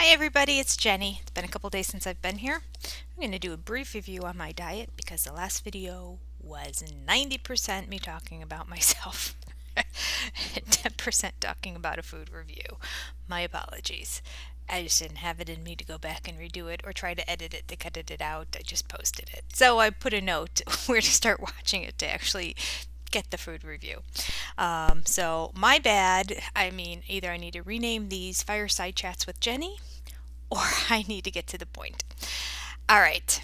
Hi everybody, it's Jenny. It's been a couple days since I've been here. I'm going to do a brief review on my diet because the last video was 90% me talking about myself and 10% talking about a food review. My apologies. I just didn't have it in me to go back and redo it or try to edit it to cut it out. I just posted it. So I put a note where to start watching it to actually get the food review. So my bad. I mean, either I need to rename these Fireside Chats with Jenny or I need to get to the point. All right,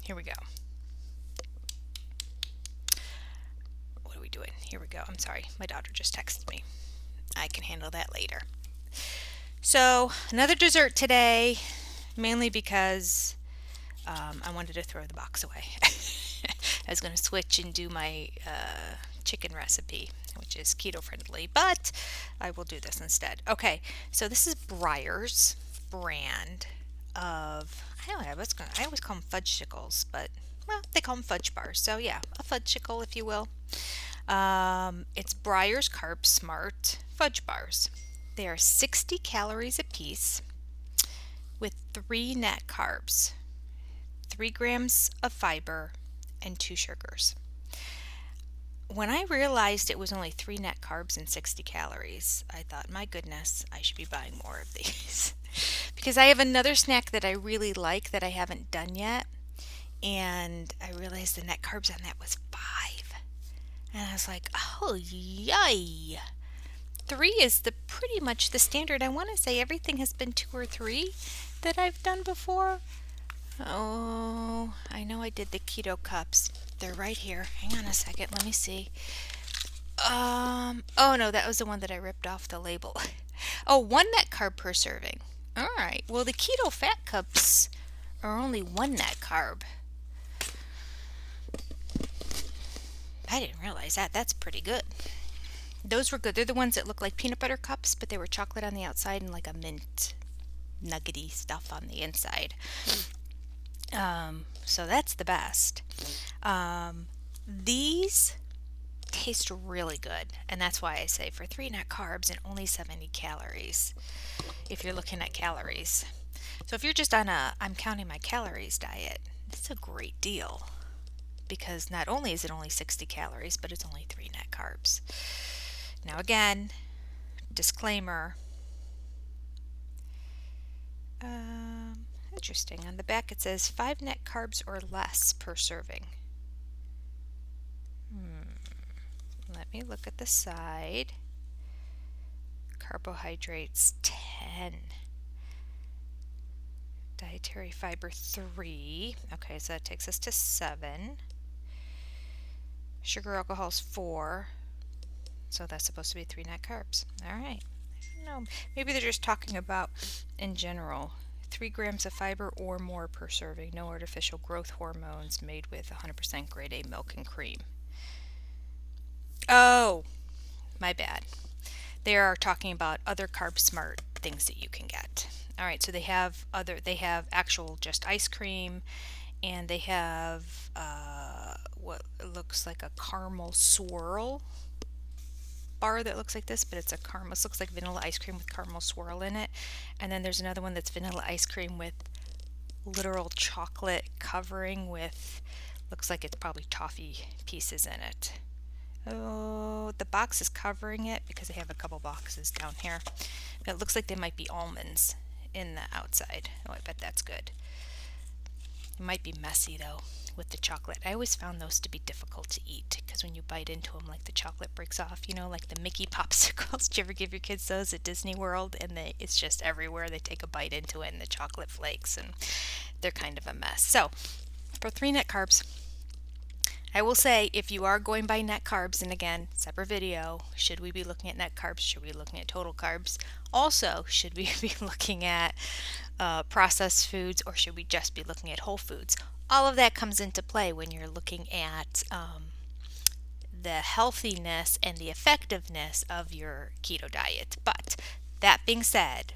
here we go. What are we doing? Here we go. I'm sorry, my daughter just texted me. I can handle that later. So, another dessert today, mainly because I wanted to throw the box away. I was going to switch and do my chicken recipe, which is keto friendly, but I will do this instead. Okay, so this is Breyers brand of, I always call them fudgesicles, but well, they call them fudge bars. So yeah, a fudgesicle, if you will. It's Breyers Carb Smart fudge bars. They are 60 calories a piece with 3 net carbs, 3 grams of fiber, and 2 sugars. When I realized it was only 3 net carbs and 60 calories, I thought, my goodness, I should be buying more of these. Because I have another snack that I really like that I haven't done yet, and I realized the net carbs on that was 5. And I was like, oh, yay. 3 is the pretty much the standard. I want to say everything has been 2 or 3 that I've done before. Oh, I know I did the keto cups. They're right here. Hang on a second. Let me see. Oh no, that was the one that I ripped off the label. Oh, 1 net carb per serving. All right. Well, the keto fat cups are only 1 net carb. I didn't realize that. That's pretty good. Those were good. They're the ones that look like peanut butter cups, but they were chocolate on the outside and like a mint nuggety stuff on the inside. So that's the best. These taste really good, and that's why I say for 3 net carbs and only 70 calories if you're looking at calories. So if you're just on a I'm counting my calories diet, it's a great deal because not only is it only 60 calories, but it's only 3 net carbs. Now again, disclaimer. Interesting. On the back it says 5 net carbs or less per serving. Let me look at the side. Carbohydrates 10. Dietary fiber 3. Okay, so that takes us to 7. Sugar alcohol is 4. So that's supposed to be 3 net carbs. All right. I don't know. Maybe they're just talking about in general. 3 grams of fiber or more per serving. No artificial growth hormones, made with 100% grade A milk and cream. Oh, my bad. They are talking about other carb smart things that you can get. All right, so they have actual just ice cream, and they have what looks like a caramel swirl bar that looks like this, but it's a caramel. This looks like vanilla ice cream with caramel swirl in it. And then there's another one that's vanilla ice cream with literal chocolate covering with, looks like it's probably toffee pieces in it. Oh, the box is covering it because they have a couple boxes down here. It looks like they might be almonds in the outside. Oh, I bet that's good. It might be messy though with the chocolate. I always found those to be difficult to eat because when you bite into them, like the chocolate breaks off, you know, like the Mickey popsicles. Did you ever give your kids those at Disney World? And it's just everywhere. They take a bite into it and the chocolate flakes, and they're kind of a mess. So for 3 net carbs, I will say if you are going by net carbs, and again, separate video, should we be looking at net carbs? Should we be looking at total carbs? Also, should we be looking at processed foods, or should we just be looking at whole foods? All of that comes into play when you're looking at the healthiness and the effectiveness of your keto diet. But that being said,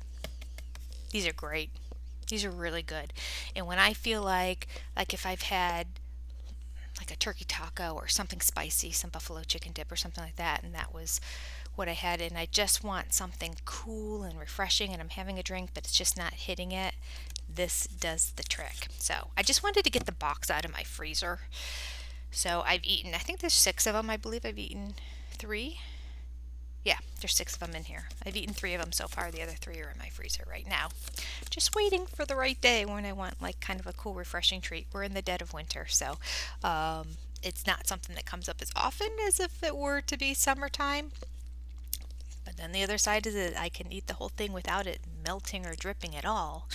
these are great. These are really good. And when I feel like if I've had like a turkey taco or something spicy, some buffalo chicken dip or something like that, and that was what I had, and I just want something cool and refreshing, and I'm having a drink, but it's just not hitting it. This does the trick. So I just wanted to get the box out of my freezer. So I've eaten, I think there's 6 of them. I believe I've eaten 3. Yeah, there's 6 of them in here. I've eaten 3 of them so far. The other 3 are in my freezer right now. Just waiting for the right day when I want like kind of a cool, refreshing treat. We're in the dead of winter, so it's not something that comes up as often as if it were to be summertime. But then the other side is that I can eat the whole thing without it melting or dripping at all.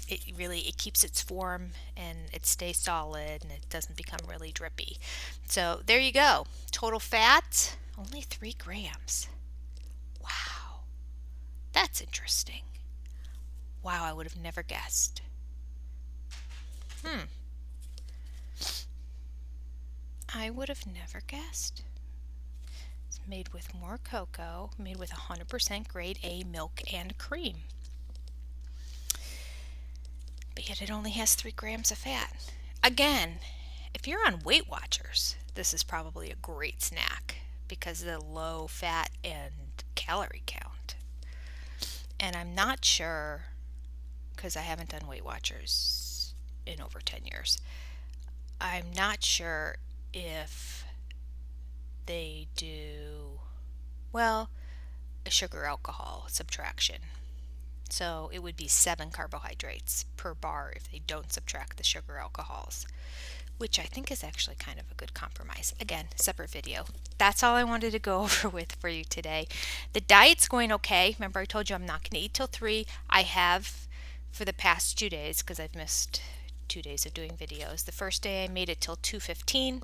It keeps its form and it stays solid and it doesn't become really drippy. So there you go. Total fat, only 3 grams. Wow, that's interesting. Wow, I would have never guessed. I would have never guessed. It's made with more cocoa, made with 100% grade A milk and cream. But yet it only has 3 grams of fat. Again, if you're on Weight Watchers, this is probably a great snack because of the low fat and calorie count. And I'm not sure, because I haven't done Weight Watchers in over 10 years, I'm not sure if they do, well, a sugar alcohol subtraction. So it would be 7 carbohydrates per bar if they don't subtract the sugar alcohols, which I think is actually kind of a good compromise. Again, separate video. That's all I wanted to go over with for you today. The diet's going okay. Remember I told you I'm not going to eat till 3. I have for the past 2 days because I've missed 2 days of doing videos. The first day I made it till 2:15,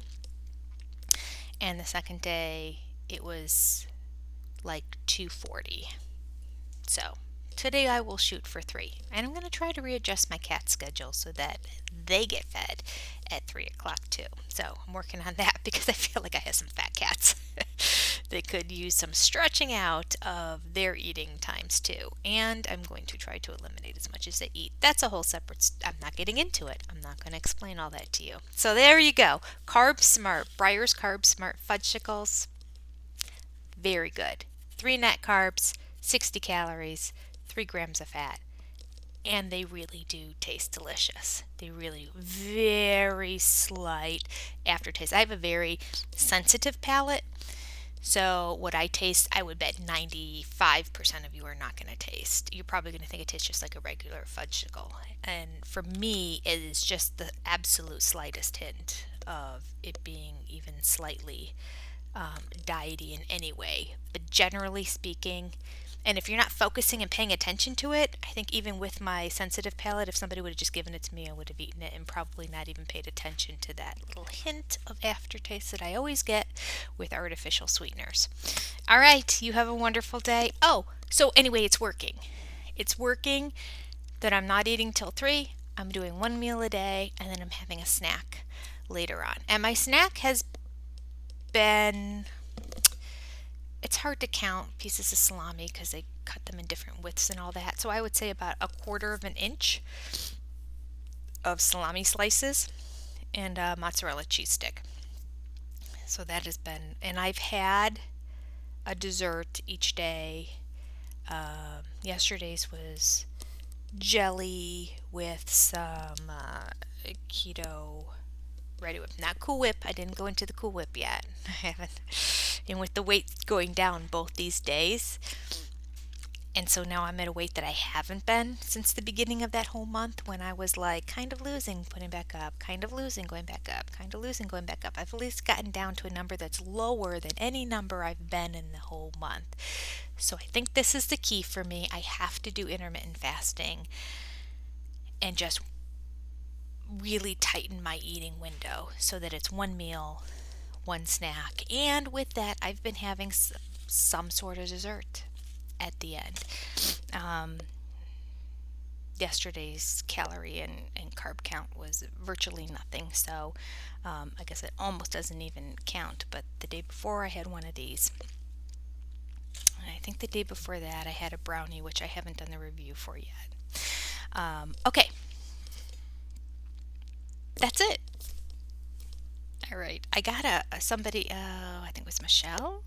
and the second day it was like 2:40. So today I will shoot for 3, and I'm going to try to readjust my cat schedule so that they get fed at 3 o'clock too. So I'm working on that because I feel like I have some fat cats. They could use some stretching out of their eating times too, and I'm going to try to eliminate as much as they eat. That's a whole separate, I'm not getting into it. I'm not going to explain all that to you. So there you go. Carb Smart, Breyers Carb Smart Fudgesicles. Very good. 3 net carbs, 60 calories, 3 grams of fat, and they really do taste delicious. They really, very slight aftertaste. I have a very sensitive palate, so what I taste, I would bet 95% of you are not going to taste. You're probably going to think it tastes just like a regular fudgesicle, and for me, it is just the absolute slightest hint of it being even slightly diety in any way. But generally speaking, and if you're not focusing and paying attention to it, I think even with my sensitive palate, if somebody would have just given it to me, I would have eaten it and probably not even paid attention to that little hint of aftertaste that I always get with artificial sweeteners. All right, you have a wonderful day. Oh, so anyway, it's working. It's working that I'm not eating till 3. I'm doing 1 meal a day, and then I'm having a snack later on. And my snack has been, it's hard to count pieces of salami because they cut them in different widths and all that. So I would say about 1/4 of an inch of salami slices and a mozzarella cheese stick. So that has been, and I've had a dessert each day. Yesterday's was jelly with some keto Ready Whip. Not Cool Whip. I didn't go into the Cool Whip yet. I haven't. And with the weight going down both these days, and so now I'm at a weight that I haven't been since the beginning of that whole month when I was like kind of losing, putting back up, kind of losing, going back up, kind of losing, going back up. I've at least gotten down to a number that's lower than any number I've been in the whole month. So I think this is the key for me. I have to do intermittent fasting and just really tighten my eating window so that it's 1 meal, 1 snack, and with that I've been having some sort of dessert at the end. Yesterday's calorie and carb count was virtually nothing, so I guess it almost doesn't even count. But the day before I had one of these, and I think the day before that I had a brownie, which I haven't done the review for yet. Okay, that's it. All right, I got somebody, I think it was Michelle.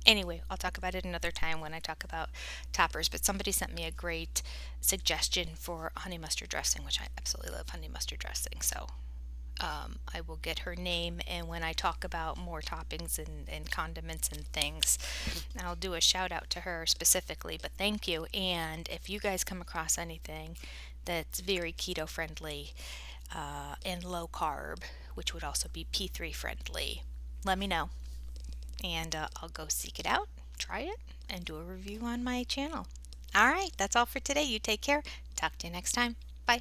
Anyway, I'll talk about it another time when I talk about toppers. But somebody sent me a great suggestion for honey mustard dressing, which I absolutely love honey mustard dressing. So I will get her name, and when I talk about more toppings and condiments and things, I'll do a shout out to her specifically. But thank you. And if you guys come across anything that's very keto friendly and low carb, which would also be P3 friendly, let me know, and I'll go seek it out, try it, and do a review on my channel. All right, that's all for today. You take care. Talk to you next time. Bye.